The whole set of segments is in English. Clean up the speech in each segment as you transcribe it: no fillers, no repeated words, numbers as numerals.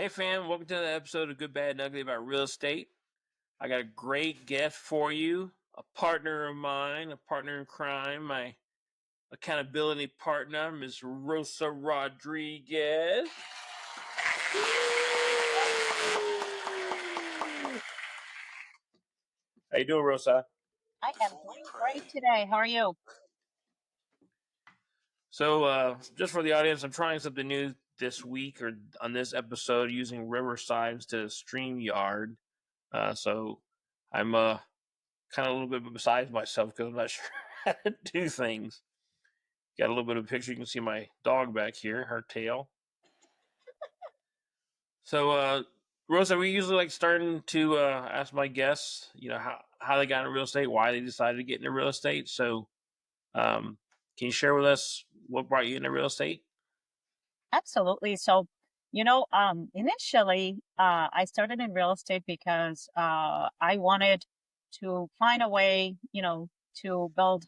Hey fam, welcome to the episode of Good, Bad, and Ugly about real estate. I got a great guest for you, a partner of mine, a partner in crime, my accountability partner, Miss Rosa Rodriguez. How you doing, Rosa? I am doing great today. How are you? So, just for the audience, I'm trying something new this week or on this episode using Riverside instead of StreamYard. So I'm kind of a little bit beside myself because I'm not sure how to do things. Got a little bit of a picture. You can see my dog back here, her tail. So, Rosa, we usually like starting to ask my guests, how they got into real estate, why they decided to get into real estate. So, can you share with us what brought you into real estate? Absolutely. So, initially, I started in real estate because I wanted to find a way, to build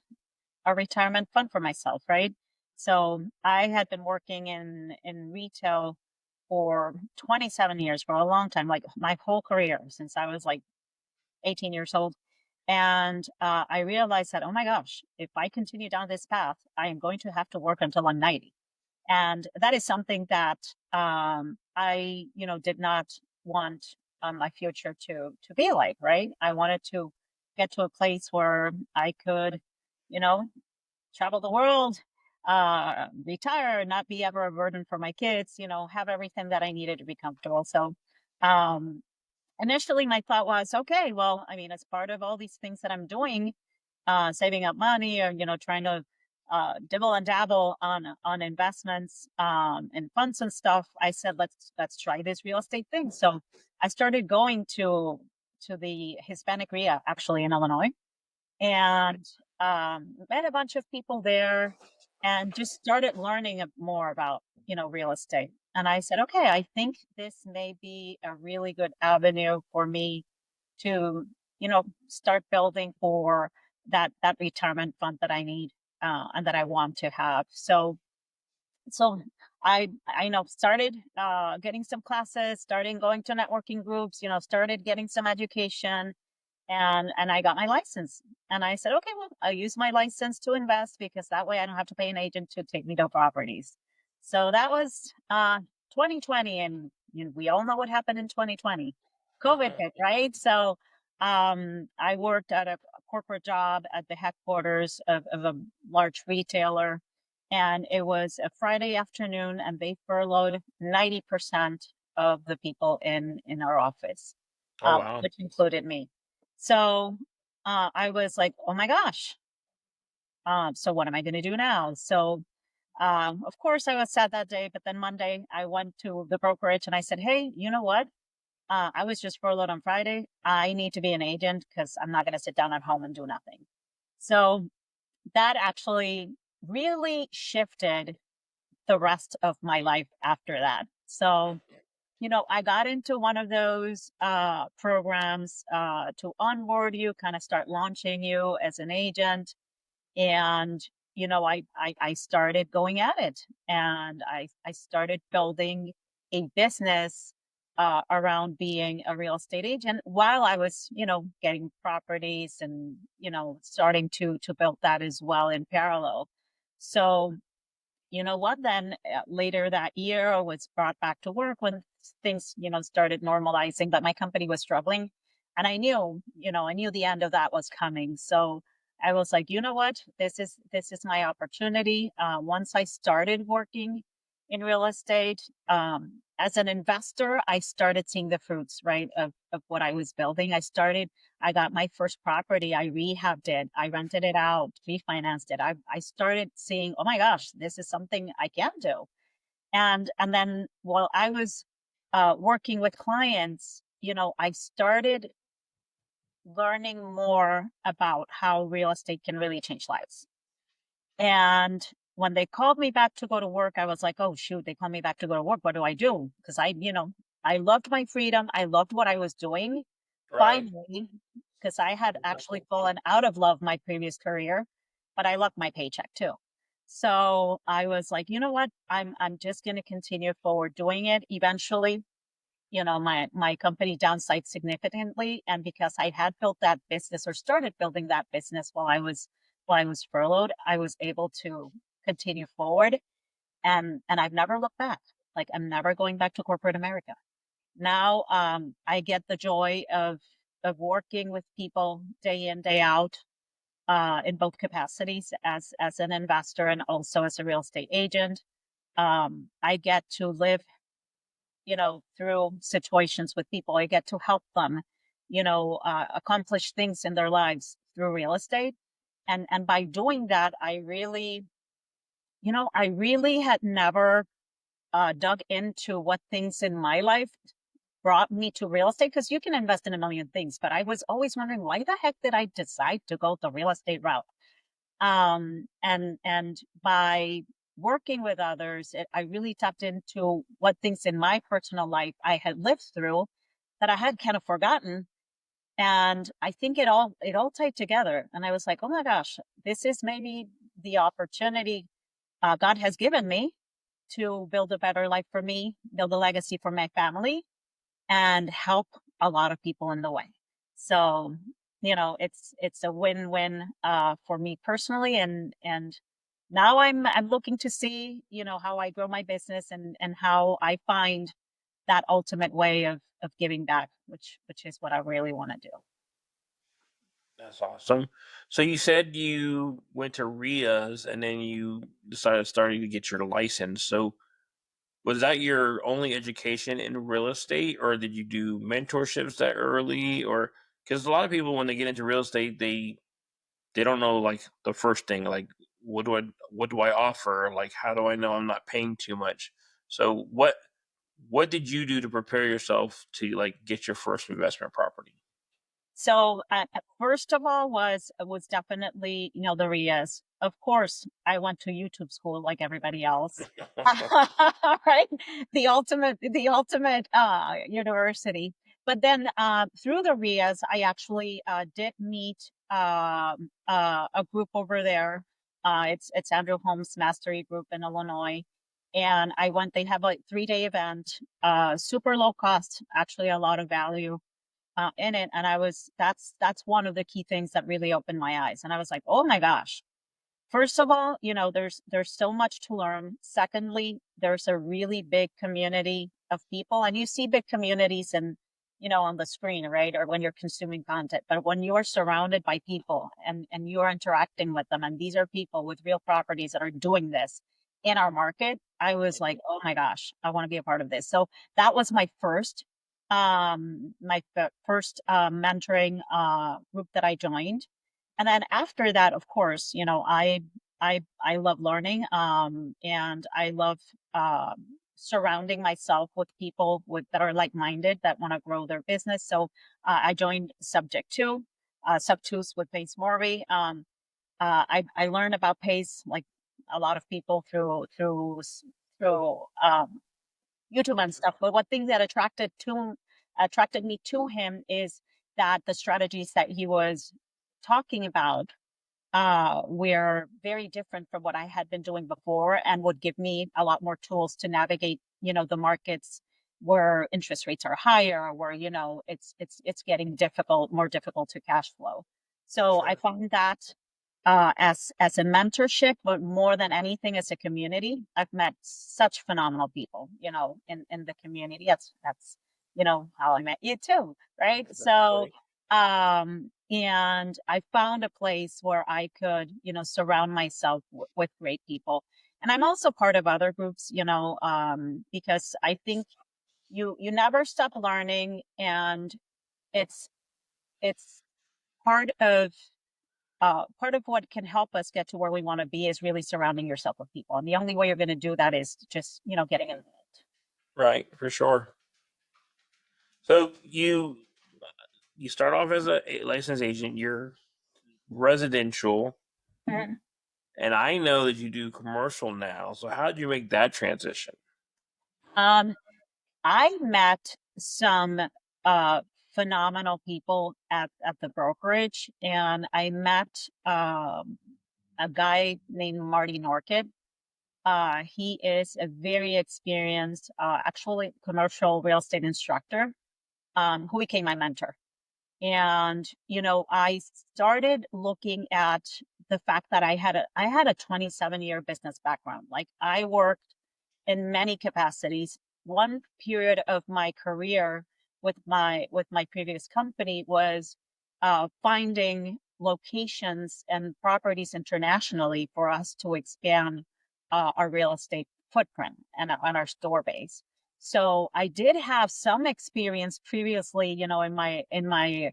a retirement fund for myself, right? So I had been working in retail for 27 years, for a long time, like my whole career since I was like 18 years old. And I realized that, oh my gosh, if I continue down this path, I am going to have to work until I'm 90. And that is something that I, did not want my future to be like, right? I wanted to get to a place where I could, you know, travel the world, retire, not be ever a burden for my kids, have everything that I needed to be comfortable. So um, initially my thought was, okay, well, I mean, as part of all these things that I'm doing, saving up money or, trying to dibble and dabble on investments and funds and stuff, I said, let's try this real estate thing. So I started going to the Hispanic RIA actually in Illinois, and met a bunch of people there and just started learning more about real estate. And I said, okay, I think this may be a really good avenue for me to start building for that retirement fund that I need and that I want to have. So I started getting some classes, starting going to networking groups, started getting some education, and I got my license. And I said, okay, well, I'll use my license to invest because that way I don't have to pay an agent to take me to properties. So that was 2020, and we all know what happened in 2020. COVID hit, right? So I worked at a corporate job at the headquarters of a large retailer, and it was a Friday afternoon, and they furloughed 90% of the people in our office, Oh wow! which included me. So I was like, oh my gosh. So what am I going to do now? So, of course, I was sad that day. But then Monday, I went to the brokerage and I said, hey, you know what? I was just furloughed on Friday. I need to be an agent because I'm not going to sit down at home and do nothing. So that actually really shifted the rest of my life after that. So I got into one of those programs to onboard you, kind of start launching you as an agent. And, I started going at it, and I started building a business around being a real estate agent while I was, getting properties and, starting to build that as well in parallel. So you know what? Then later that year, I was brought back to work when things, started normalizing, but my company was struggling. And I knew the end of that was coming. So I was like, you know what? This is my opportunity. Once I started working in real estate, as an investor, I started seeing the fruits, right, of what I was building. I got my first property. I rehabbed it. I rented it out, refinanced it. I started seeing, oh my gosh, this is something I can do. And then while I was working with clients, I started learning more about how real estate can really change lives. And when they called me back to go to work, I was like, oh shoot, they called me back to go to work. What do I do? Because I loved my freedom. I loved what I was doing. Right. Finally, because I had actually fallen out of love my previous career, but I loved my paycheck too. So I was like, you know what? I'm just gonna continue forward doing it. Eventually, my company downsized significantly, and because I had built that business or started building that business while I was furloughed, I was able to continue forward, and I've never looked back. Like, I'm never going back to corporate America. Now, I get the joy of working with people day in, day out, in both capacities as an investor and also as a real estate agent. I get to live, through situations with people. I get to help them, accomplish things in their lives through real estate. And by doing that, I really had never dug into what things in my life brought me to real estate, because you can invest in a million things, but I was always wondering, why the heck did I decide to go the real estate route? And by working with others, I really tapped into what things in my personal life I had lived through that I had kind of forgotten. And I think it all tied together. And I was like, oh my gosh, this is maybe the opportunity God has given me to build a better life for me, build a legacy for my family, and help a lot of people in the way. So, it's a win-win for me personally, and now I'm looking to see, how I grow my business, and how I find that ultimate way of giving back, which is what I really want to do. That's awesome. So you said you went to RIAs and then you decided starting to get your license. So was that your only education in real estate, or did you do mentorships that early? Or because a lot of people when they get into real estate, they don't know like the first thing, like what do I offer? Like how do I know I'm not paying too much? So what did you do to prepare yourself to like get your first investment property? So, first of all, was definitely, the RIAs. Of course, I went to YouTube school like everybody else. Right? The ultimate university. But then, through the RIAs, I actually did meet a group over there. It's Andrew Holmes Mastery Group in Illinois. And I went, they have a 3-day event, super low cost, actually a lot of value in it. And that's one of the key things that really opened my eyes. And I was like, oh my gosh. First of all, there's so much to learn. Secondly, there's a really big community of people, and you see big communities and, on the screen, right? Or when you're consuming content. But when you are surrounded by people and you're interacting with them, and these are people with real properties that are doing this in our market, I was like, oh my gosh, I want to be a part of this. So that was my first mentoring group that I joined. And then after that, of course, I love learning, and I love surrounding myself with people that are like-minded, that want to grow their business. So I joined Subject 2, Sub 2s with Pace Morby. I learned about Pace, like a lot of people, through YouTube and stuff. But one thing that attracted me to him is that the strategies that he was talking about were very different from what I had been doing before, and would give me a lot more tools to navigate, the markets where interest rates are higher, where, it's getting more difficult to cash flow. So I Sure. found that as a mentorship, but more than anything as a community. I've met such phenomenal people, in the community. That's how I met you too, right? So Exactly. and I found a place where I could, surround myself with great people. And I'm also part of other groups, because I think you never stop learning, and it's it's part of part of what can help us get to where we want to be is really surrounding yourself with people. And the only way you're going to do that is just, getting involved. Right, for sure. So you start off as a licensed agent, you're residential, Mhm. and I know that you do commercial now. So how did you make that transition? Um, I met some uh, phenomenal people at the brokerage, and I met a guy named Marty Norkett. He is a very experienced, actually commercial real estate instructor, who became my mentor. And, I started looking at the fact that I had a 27-year business background. Like, I worked in many capacities. One period of my career with my previous company was finding locations and properties internationally for us to expand our real estate footprint and on our store base. So I did have some experience previously, in my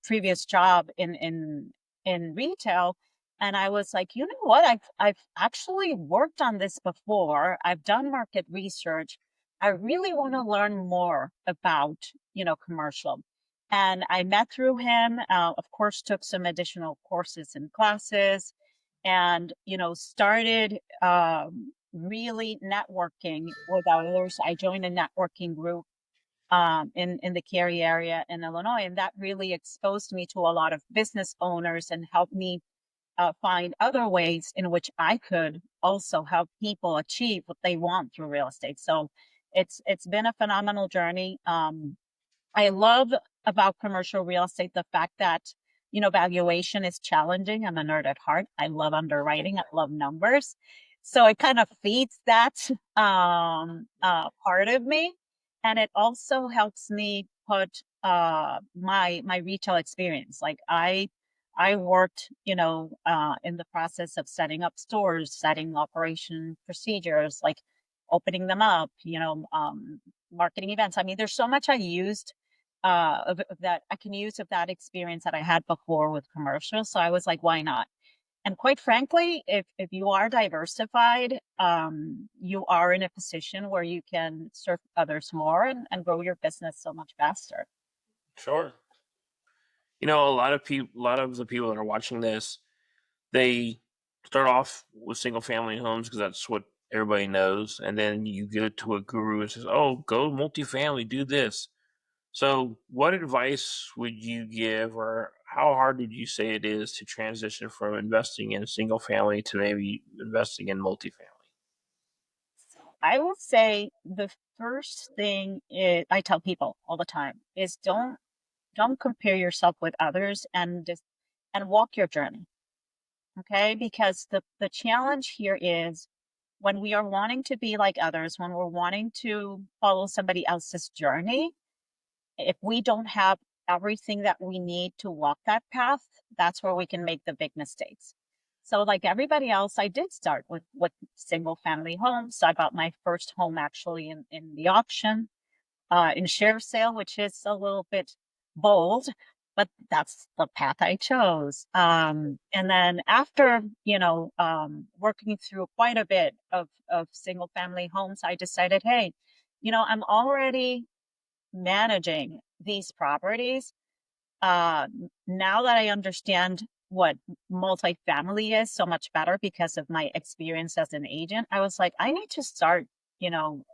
previous job in retail, and I was like, you know what? I've actually worked on this before. I've done market research. I really want to learn more about, commercial. And I met through him, of course, took some additional courses and classes, and, started really networking with others. I joined a networking group in the Cary area in Illinois, and that really exposed me to a lot of business owners and helped me find other ways in which I could also help people achieve what they want through real estate. So it's been a phenomenal journey. I love about commercial real estate the fact that, valuation is challenging. I'm a nerd at heart. I love underwriting. I love numbers. So it kind of feeds that part of me. And it also helps me put my retail experience. Like, I worked, in the process of setting up stores, setting operation procedures, like opening them up, marketing events. I mean, there's so much I used of that I can use of that experience that I had before with commercials. So I was like, why not? And quite frankly, if you are diversified, you are in a position where you can serve others more and grow your business so much faster. Sure. A lot of people, a lot of the people that are watching this, they start off with single family homes because that's what everybody knows, and then you get to a guru and says, "Oh, go multifamily, do this." So, what advice would you give, or how hard would you say it is to transition from investing in single family to maybe investing in multifamily? I will say the first thing is, I tell people all the time, is don't compare yourself with others, and walk your journey. Okay, because the challenge here is when we are wanting to be like others, when we're wanting to follow somebody else's journey, if we don't have everything that we need to walk that path, that's where we can make the big mistakes. So, like everybody else, I did start with single family homes. I bought my first home actually in the auction, in share sale, which is a little bit bold, but that's the path I chose. And then after, working through quite a bit of single family homes, I decided, hey, I'm already managing these properties. Now that I understand what multifamily is so much better because of my experience as an agent, I was like, I need to start,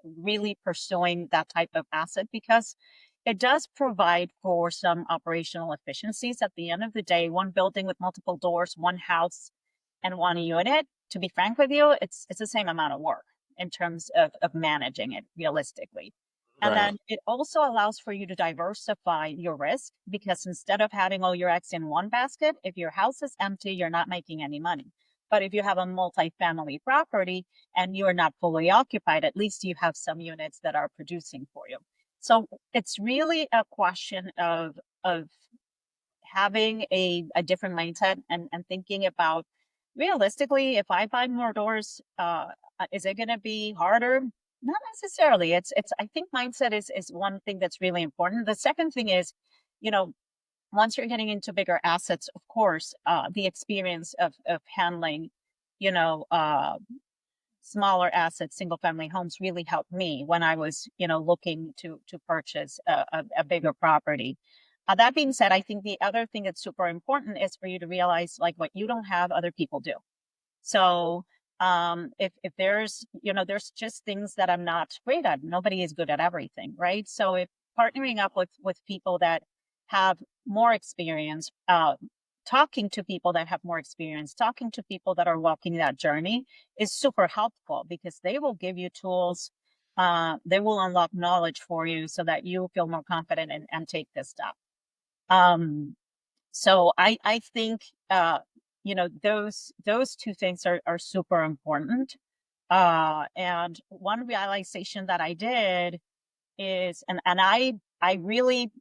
really pursuing that type of asset because it does provide for some operational efficiencies. At the end of the day, one building with multiple doors, one house, and one unit, to be frank with you, it's the same amount of work in terms of managing it realistically. And Right. then it also allows for you to diversify your risk because instead of having all your eggs in one basket, if your house is empty, you're not making any money. But if you have a multifamily property and you are not fully occupied, at least you have some units that are producing for you. So it's really a question of having a different mindset and thinking about realistically, if I buy more doors, is it going to be harder? Not necessarily. It's I think mindset is one thing that's really important. The second thing is, you know, once you're getting into bigger assets, of course, the experience of handling, you know, smaller assets, single family homes really helped me when I was, looking to purchase a bigger property. That being said, I think the other thing that's super important is for you to realize like what you don't have, other people do. So if there's, there's just things that I'm not great at. Nobody is good at everything, right? So if partnering up with people that have more experience, talking to people that have more experience, talking to people that are walking that journey is super helpful, because they will give you tools. They will unlock knowledge for you so that you feel more confident and take this step. So I think, those two things are super important. And one realization that I did is, and I really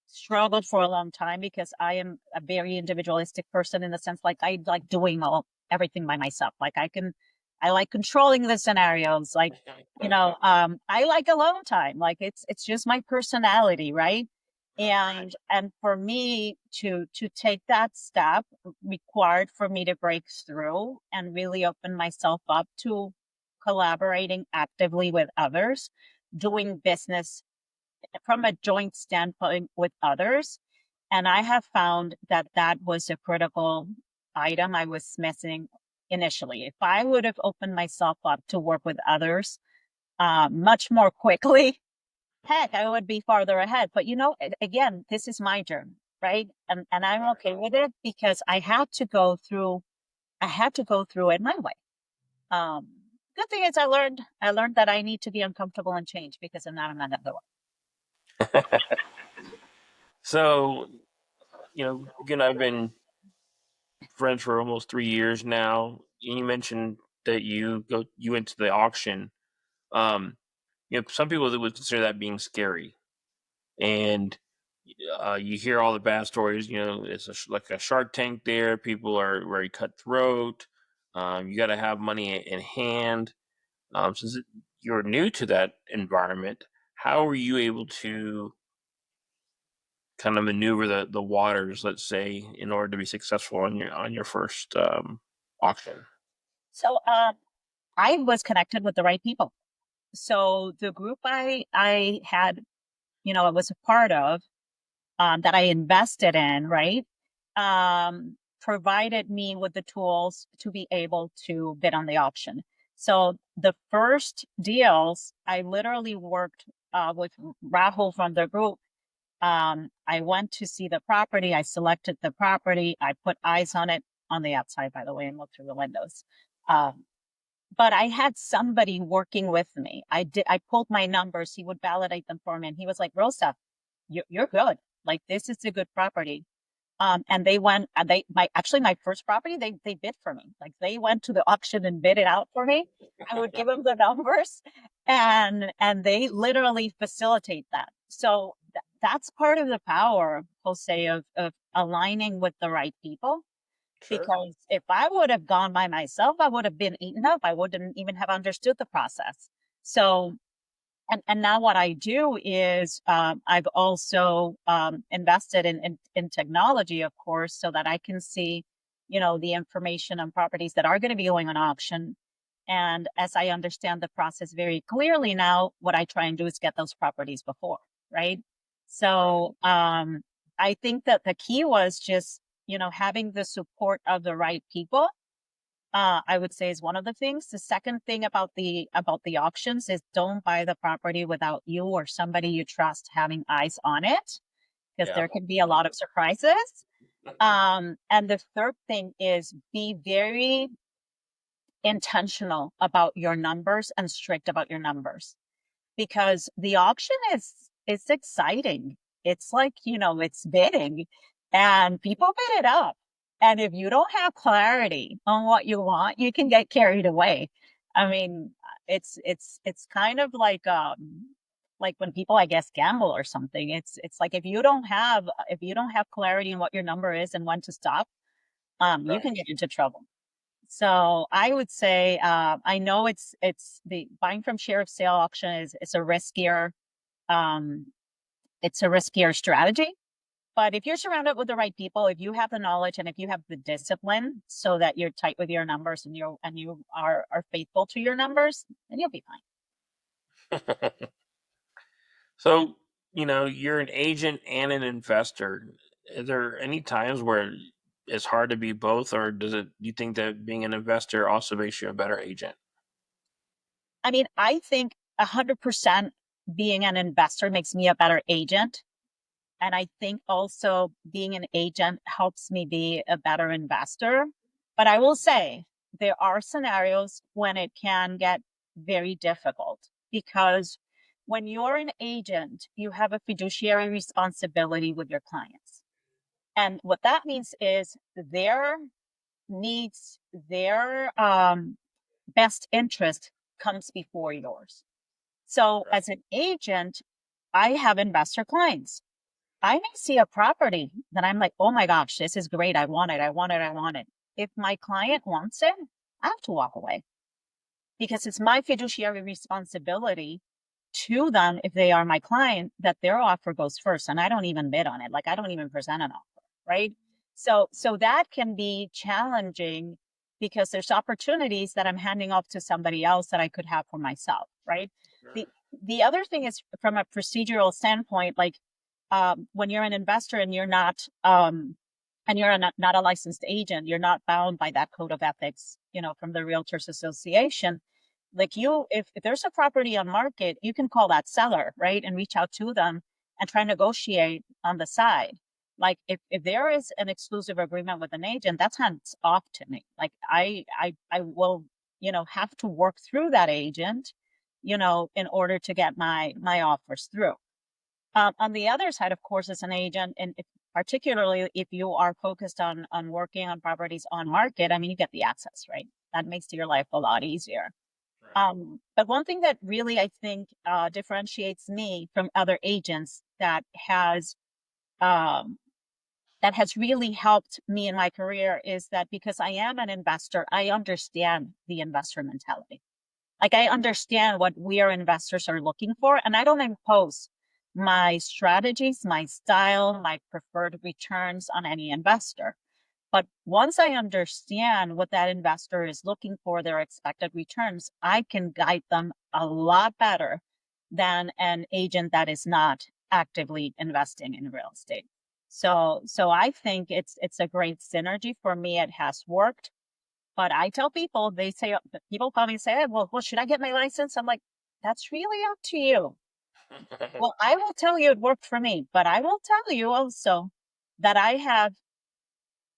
struggled for a long time, because I am a very individualistic person, in the sense, like, I like doing everything by myself. Like, I like controlling the scenarios. Like, I like alone time. Like, it's just my personality, right? And for me to take that step required for me to break through and really open myself up to collaborating actively with others, doing business from a joint standpoint with others. And I have found that that was a critical item I was missing initially. If I would have opened myself up to work with others much more quickly, heck, I would be farther ahead. But again, this is my journey, right? And I'm okay with it, because I had to go through it my way. Um, Good thing is I learned that I need to be uncomfortable and change, because if not, I'm not gonna go. So, again, I've been friends for almost 3 years now. And you mentioned that you went to the auction. Um, some people that would consider that being scary, and you hear all the bad stories. It's like a Shark Tank. There, people are very cutthroat. You got to have money in hand. Since you're new to that environment, how were you able to kind of maneuver the waters, let's say, in order to be successful on your first auction? So I was connected with the right people. So the group I had, I was a part of, that I invested in, right, provided me with the tools to be able to bid on the auction. So the first deals, I literally worked with Rahul from the group. I went to see the property. I selected the property. I put eyes on it on the outside, by the way, and looked through the windows. Um, but I had somebody working with me. I pulled my numbers. He would validate them for me. And he was like, Rosa, you're good. Like, this is a good property. And they went, my first property, they bid for me. Like, they went to the auction and bid it out for me. I would give them the numbers, and they literally facilitate that. So that's part of the power, Jose, of aligning with the right people. Sure. Because if I would have gone by myself, I would have been eaten up. I wouldn't even have understood the process. So, and now what I do is, I've also invested in technology, of course, so that I can see, the information on properties that are going to be going on auction. And as I understand the process very clearly now, what I try and do is get those properties before, right? So I think that the key was just, having the support of the right people. I would say is one of the things. The second thing about the auctions is, don't buy the property without you or somebody you trust having eyes on it, because Yeah. there can be a lot of surprises. And the third thing is, be very intentional about your numbers and strict about your numbers, because the auction is it's exciting. It's like, it's bidding, and people bid it up. And if you don't have clarity on what you want, you can get carried away. I mean, it's kind of like when people, I guess, gamble or something. It's like, if you don't have clarity on what your number is and when to stop, you Right. can get into trouble. So I would say, I know it's the buying from share of sale auction is a riskier, um, it's a riskier strategy. But if you're surrounded with the right people, if you have the knowledge and if you have the discipline so that you're tight with your numbers, and you are faithful to your numbers, then you'll be fine. So, you're an agent and an investor. Are there any times where it's hard to be both, or do you think that being an investor also makes you a better agent? I mean, I think 100% being an investor makes me a better agent. And I think also being an agent helps me be a better investor. But I will say there are scenarios when it can get very difficult because when you're an agent, you have a fiduciary responsibility with your clients. And what that means is their needs, their best interest comes before yours. So Right. as an agent, I have investor clients. I may see a property that I'm like, oh my gosh, this is great. I want it. I want it. I want it. If my client wants it, I have to walk away because it's my fiduciary responsibility to them, if they are my client, that their offer goes first. And I don't even bid on it. Like I don't even present an offer. Right. So that can be challenging because there's opportunities that I'm handing off to somebody else that I could have for myself. Right. Sure. The other thing is from a procedural standpoint, like when you're an investor and you're not a licensed agent, you're not bound by that code of ethics, from the Realtors Association. Like if there's a property on market, you can call that seller, right? And reach out to them and try and negotiate on the side. Like if there is an exclusive agreement with an agent, that's hands off to me. Like I will, have to work through that agent, in order to get my offers through. On the other side, of course, as an agent, and particularly if you are focused on working on properties on market, I mean, you get the access, right? That makes your life a lot easier. Right. But one thing that really I think differentiates me from other agents um, that has really helped me in my career is that because I am an investor, I understand the investor mentality. Like I understand what we are investors are looking for, and I don't impose my strategies, my style, my preferred returns on any investor. But once I understand what that investor is looking for, their expected returns, I can guide them a lot better than an agent that is not actively investing in real estate. So I think it's a great synergy for me. It has worked. But I tell people, people call me and say, hey, well, should I get my license? I'm like, that's really up to you. Well, I will tell you it worked for me, but I will tell you also that I have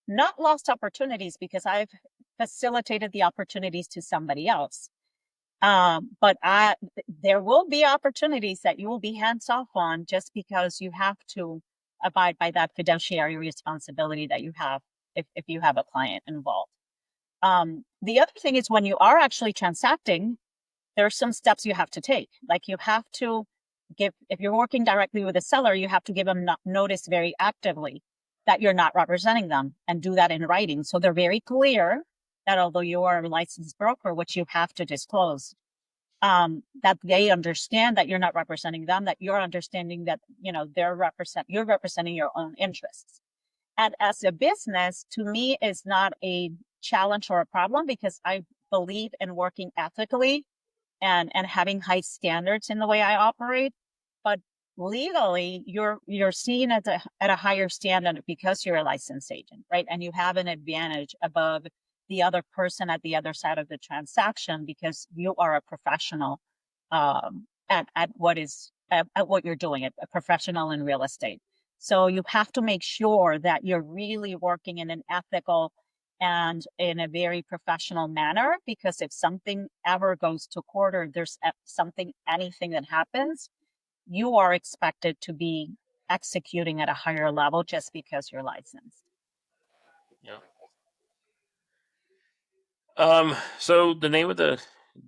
not lost opportunities because I've facilitated the opportunities to somebody else. But there will be opportunities that you will be hands off on just because you have to abide by that fiduciary responsibility that you have if you have a client involved. The other thing is when you are actually transacting, there are some steps you have to take. Like you have to if you're working directly with a seller, you have to give them notice very actively that you're not representing them and do that in writing. So they're very clear that although you are a licensed broker, which you have to disclose, that they understand that you're not representing them, that you're understanding that, you're representing your own interests. And as a business, to me, is not a challenge or a problem because I believe in working ethically and having high standards in the way I operate. But legally, you're seen at a higher standard because you're a licensed agent, right? And you have an advantage above the other person at the other side of the transaction because you are a professional at what you're doing, a professional in real estate. So you have to make sure that you're really working in an ethical and in a very professional manner, because if something ever goes to court or there's anything that happens, you are expected to be executing at a higher level just because you're licensed. Yeah. So the name of the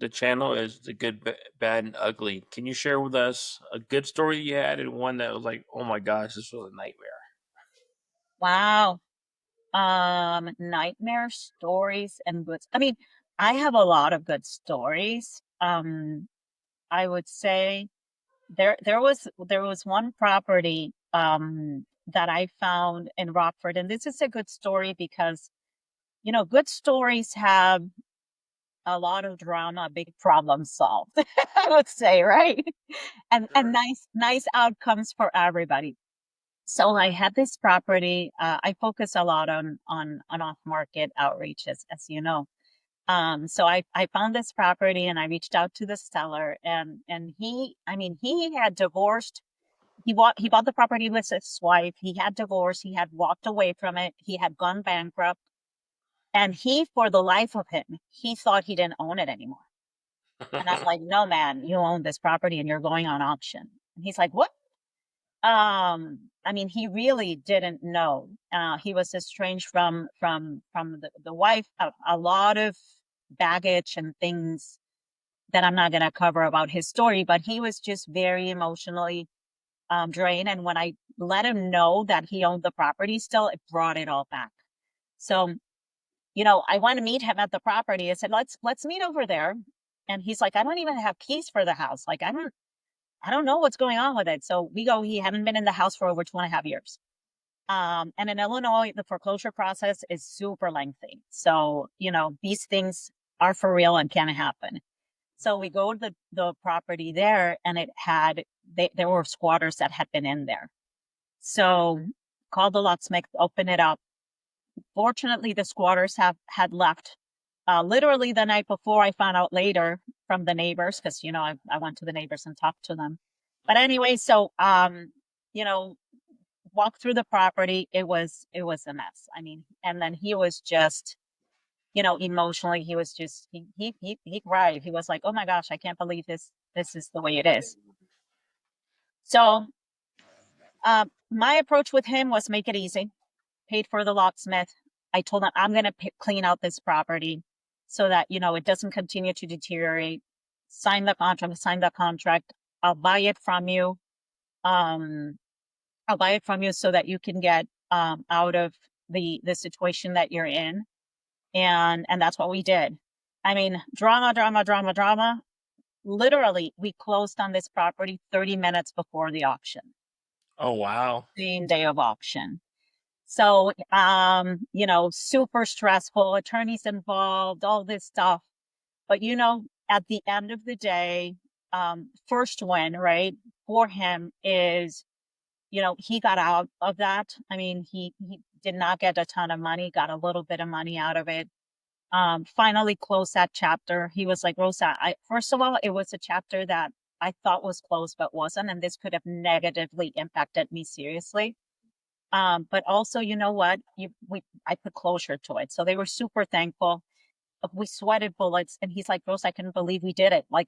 channel is The Good, Bad, and Ugly. Can you share with us a good story you had and one that was like, oh my gosh, this was a nightmare? Wow. Nightmare stories and good. I mean, I have a lot of good stories. I would say there was one property that I found in Rockford, and this is a good story because good stories have a lot of drama, big problems solved. I would say, right? And Sure. nice outcomes for everybody. So I had this property. I focus a lot on off market outreach, as you know. So I found this property and I reached out to the seller, and he, I mean, he had divorced he bought the property with his wife. He had divorced. He had walked away from it. He had gone bankrupt. And he, for the life of him, he thought he didn't own it anymore. And I'm like, no, man, you own this property and you're going on auction. And he's like, what? I mean, he really didn't know. He was estranged from the wife, a lot of baggage and things that I'm not going to cover about his story, but he was just very emotionally drained. And when I let him know that he owned the property still, it brought it all back. So, I want to meet him at the property. I said, let's meet over there. And he's like, I don't even have keys for the house. Like, I don't know what's going on with it. So we go, he hadn't been in the house for over 2.5 years. And in Illinois, the foreclosure process is super lengthy. So, these things are for real and can happen. So we go to the property there, and there were squatters that had been in there. So called the locksmith, open it up. Fortunately, the squatters had left literally the night before. I found out later from the neighbors, because I went to the neighbors and talked to them. But anyway, so you know, walked through the property. It was a mess. I mean, and then he was just, emotionally, he was just he cried. He was like, "Oh my gosh, I can't believe this is the way it is." So my approach with him was make it easy. Paid for the locksmith. I told him I'm going to clean out this property so that it doesn't continue to deteriorate. Sign the contract. Sign the contract. I'll buy it from you. Um, I'll buy it from you so that you can get out of the situation that you're in. And that's what we did. I mean, drama, drama, drama, drama. Literally, we closed on this property 30 minutes before the auction, Oh wow. same day of auction. So, super stressful, attorneys involved, all this stuff. But, at the end of the day, first win, right, for him is, he got out of that. I mean, he did not get a ton of money, got a little bit of money out of it. Finally closed that chapter. He was like, Rosa, first of all, it was a chapter that I thought was closed, but wasn't. And this could have negatively impacted me seriously. But also, you know what? I put closure to it. So they were super thankful. We sweated bullets. And he's like, Rose, I couldn't believe we did it. Like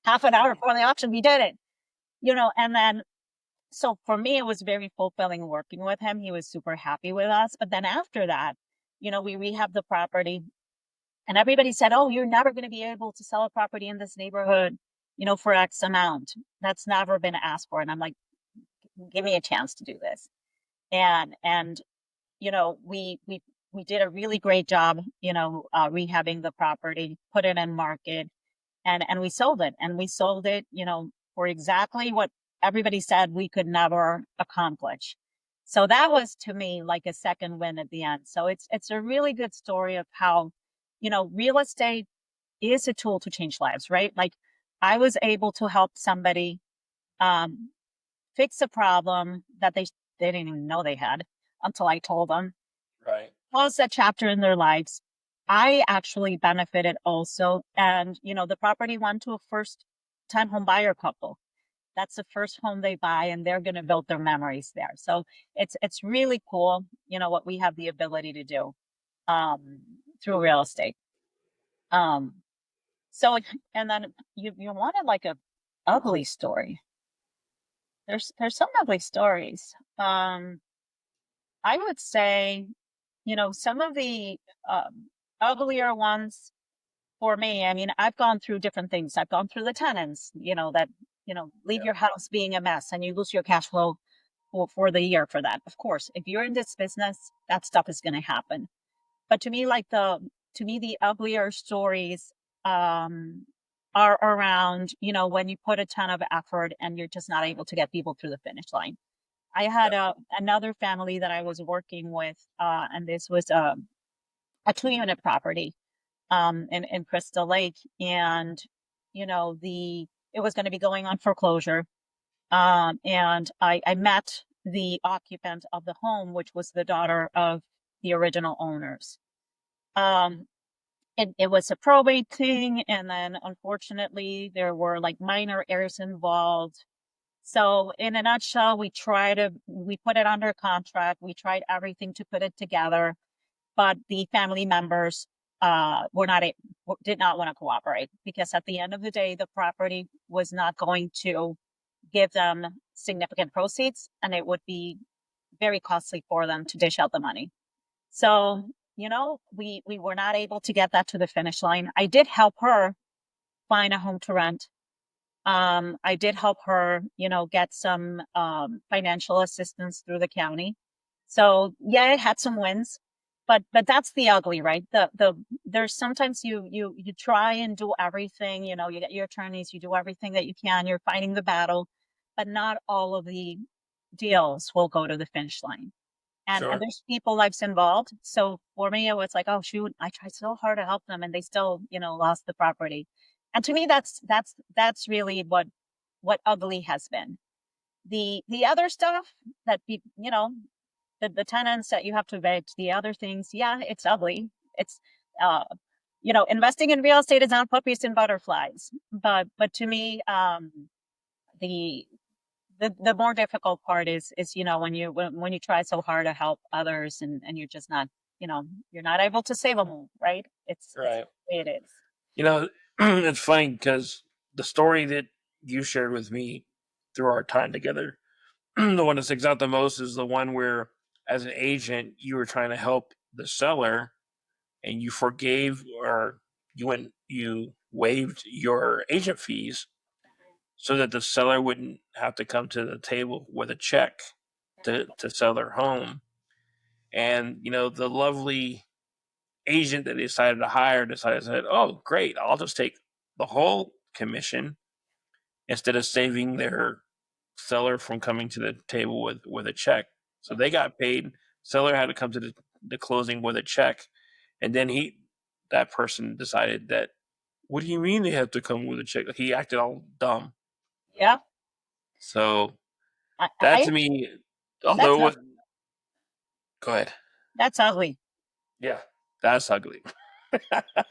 half an hour before the auction, we did it. And then so for me, it was very fulfilling working with him. He was super happy with us. But then after that, we rehabbed the property, and everybody said, oh, you're never going to be able to sell a property in this neighborhood, for X amount. That's never been asked for. And I'm like, give me a chance to do this. And we did a really great job, rehabbing the property, put it in market, and we sold it. And we sold it, for exactly what everybody said we could never accomplish. So that was to me like a second win at the end. So it's a really good story of how, real estate is a tool to change lives, right? Like I was able to help somebody um, fix a problem that they didn't even know they had until I told them. Right. Close that chapter in their lives. I actually benefited also. And, the property went to a first time home buyer couple. That's the first home they buy, and they're going to build their memories there. So it's really cool, what we have the ability to do um, through real estate. Um, so, and then you wanted like a ugly story. There's some ugly stories. I would say, some of the uglier ones for me. I mean, I've gone through different things. I've gone through the tenants, that leave your house being a mess and you lose your cash flow for the year for that. Of course, if you're in this business, that stuff is going to happen. But to me, the uglier stories um, are around, when you put a ton of effort and you're just not able to get people through the finish line. I had another family that I was working with, and this was a 2-unit property in Crystal Lake, and it was going to be going on foreclosure. And I met the occupant of the home, which was the daughter of the original owners. Um, it was a probate thing, and then unfortunately there were like minor heirs involved. So in a nutshell, we put it under contract. We tried everything to put it together, but the family members were not, did not want to cooperate, because at the end of the day, the property was not going to give them significant proceeds, and it would be very costly for them to dish out the money. So, we were not able to get that to the finish line. I did help her find a home to rent. I did help her, get some financial assistance through the county. So yeah, it had some wins, but that's the ugly, right? There's sometimes you try and do everything, you get your attorneys, you do everything that you can, you're fighting the battle, but not all of the deals will go to the finish line. And Sure. there's people life's involved. So for me, it was like, oh shoot, I tried so hard to help them and they still, lost the property. And to me, that's really what ugly has been. The other stuff that the tenants that you have to evict, the other things, yeah, it's ugly. It's uh investing in real estate is not puppies and butterflies. But to me, the the more difficult part is when you try so hard to help others, and you're just not, you're not able to save them all, right? It's Right. the way it is. You know, it's funny because the story that you shared with me through our time together, the one that sticks out the most is the one where, as an agent, you were trying to help the seller and you forgave, or you waived your agent fees so that the seller wouldn't have to come to the table with a check to sell their home. And the lovely agent that they decided to hire decided, said, "Oh, great! I'll just take the whole commission instead of saving their seller from coming to the table with a check." So they got paid. Seller had to come to the closing with a check, and then that person decided that, "What do you mean they have to come with a check?" He acted all dumb. Yeah, So that I to me, that's although it was, go ahead. that's ugly. Yeah, that's ugly.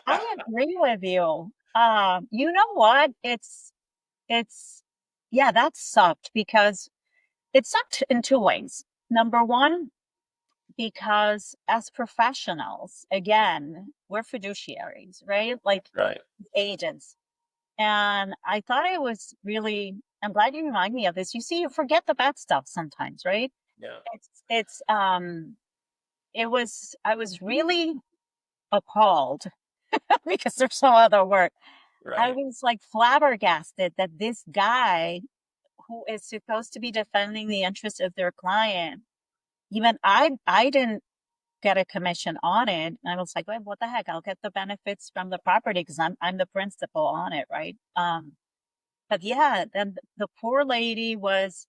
I agree with you. You know what? It's yeah, that sucked because it sucked in two ways. Number one, because as professionals, again, we're fiduciaries, right? Like Right. agents. And I thought it was really, I'm glad you remind me of this. You see, you forget the bad stuff sometimes, right? Yeah. It's I was really appalled because there's no other word. I Right. was like flabbergasted that this guy who is supposed to be defending the interests of their client, even I didn't get a commission on it. And I was like, wait, what the heck? I'll get the benefits from the property because I'm the principal on it, right? But yeah, then the poor lady was,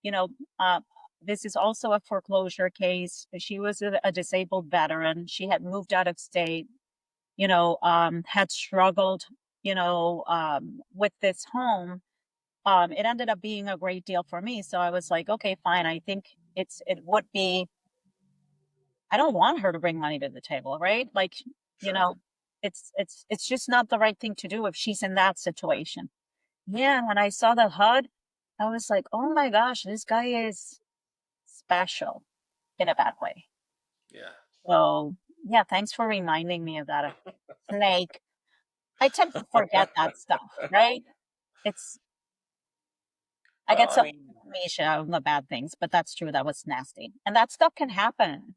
you know, uh, this is also a foreclosure case. She was a disabled veteran. She had moved out of state, had struggled, with this home. It ended up being a great deal for me. So I was like, okay, fine. I think it would be, I don't want her to bring money to the table, right? Like, you Sure. know, it's just not the right thing to do if she's in that situation. Yeah, when I saw the HUD, I was like, oh my gosh, this guy is special in a bad way. Yeah. So yeah, thanks for reminding me of that. Snake. I tend to forget that stuff, right? It's I Well, get I so mean, amnesia on the bad things, but that's true. That was nasty. And that stuff can happen.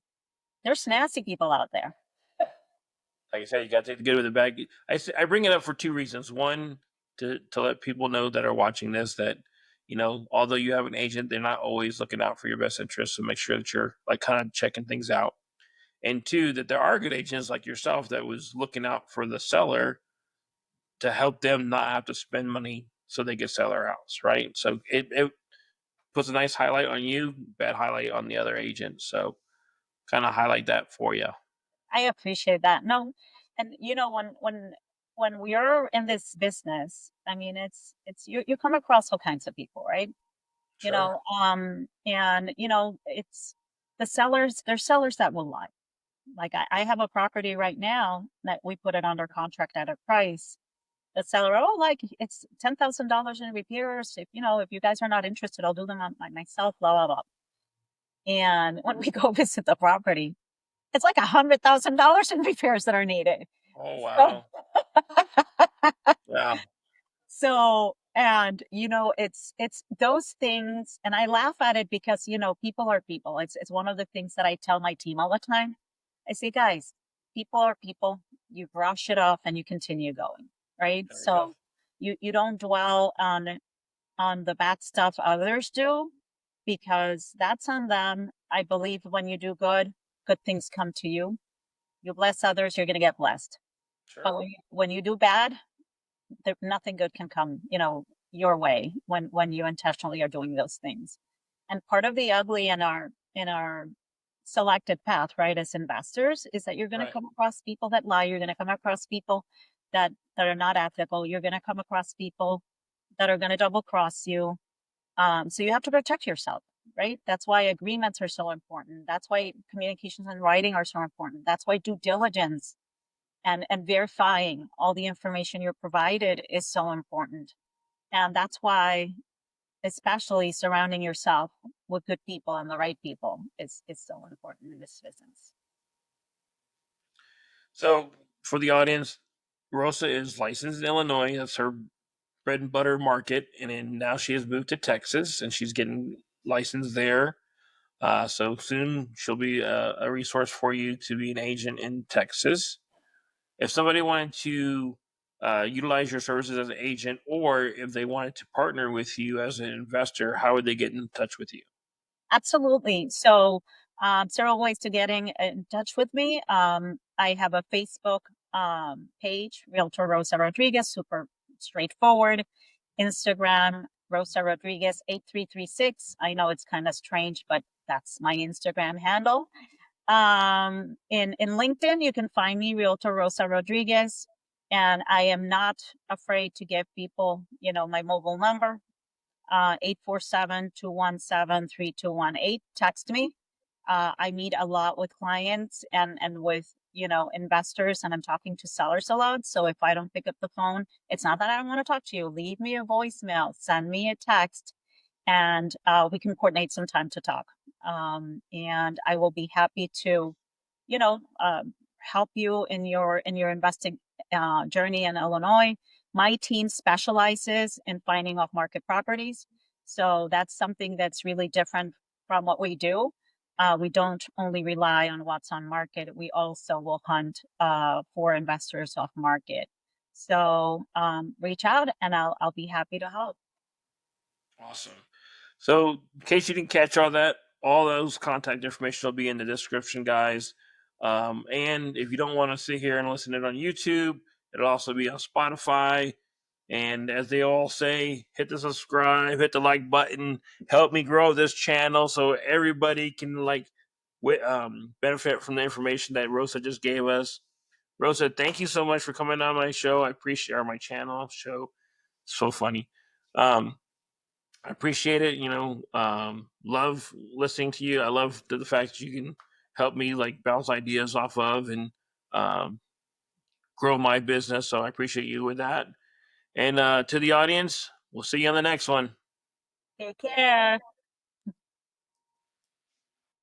There's nasty people out there. like I said, you got to take the good with the bad. I bring it up for two reasons. One, to let people know that are watching this that, although you have an agent, they're not always looking out for your best interests. So make sure that you're like kind of checking things out. And two, that there are good agents like yourself that was looking out for the seller to help them not have to spend money so they could sell their house, right? So it puts a nice highlight on you, bad highlight on the other agent. So kind of highlight that for you. I appreciate that. No, and when we're in this business, I mean, it's you come across all kinds of people, right? Sure. And it's the sellers. There's sellers that will lie. Like I have a property right now that we put it under contract at a price. the seller, oh, like it's $10,000 in repairs. If if you guys are not interested, I'll do them on myself, blah blah blah. And when we go visit the property, it's like $100,000 in repairs that are needed. Oh So, wow. Wow. and it's those things, and I laugh at it because people are people. It's one of the things that I tell my team all the time. I say, guys, people are people. You brush it off and you continue going, right? There we go. So you don't dwell on the bad stuff others do, because that's on them. I believe when you do good things come to you. You bless others, you're going to get blessed. Sure. But when you do bad, nothing good can come, your way when you intentionally are doing those things. And part of the ugly in our selected path, right, as investors, is that you're going to Right. come across people that lie. You're going to come across people that are not ethical. You're going to come across people that are going to double cross you. So you have to protect yourself, right? That's why agreements are so important. That's why communications and writing are so important. That's why due diligence and verifying all the information you're provided is so important. And that's why, especially surrounding yourself with good people and the right people is so important in this business. So for the audience, Rosa is licensed in Illinois. That's her bread and butter market, and then now she has moved to Texas, and she's getting licensed there. So soon she'll be a resource for you to be an agent in Texas. If somebody wanted to utilize your services as an agent, or if they wanted to partner with you as an investor, how would they get in touch with you? Absolutely. So, several ways to getting in touch with me. I have a Facebook page, Realtor Rosa Rodriguez, super straightforward. Instagram, Rosa Rodriguez 8336. I know it's kind of strange, but that's my Instagram handle. In LinkedIn, you can find me, Realtor Rosa Rodriguez, and I am not afraid to give people, my mobile number, 847-217-3218. Text me. I meet a lot with clients and with, investors, and I'm talking to sellers a lot. So if I don't pick up the phone, it's not that I don't want to talk to you. Leave me a voicemail, send me a text, and we can coordinate some time to talk. And I will be happy to, you know, help you in your investing journey in Illinois. My team specializes in finding off market properties, so that's something that's really different from what we do. We don't only rely on what's on market; we also will hunt for investors off market. So reach out, and I'll be happy to help. Awesome. So, in case you didn't catch all that, all those contact information will be in the description, guys. And if you don't want to sit here and listen to it on YouTube, it'll also be on Spotify. And as they all say, hit the subscribe, hit the like button, help me grow this channel so everybody can benefit from the information that Rosa just gave us. Rosa, thank you so much for coming on my show. I appreciate or my channel show. So funny. Um, I appreciate it. Love listening to you. I love the fact that you can help me like bounce ideas off of and um, grow my business. So I appreciate you with that. And to the audience, we'll see you on the next one. Take care.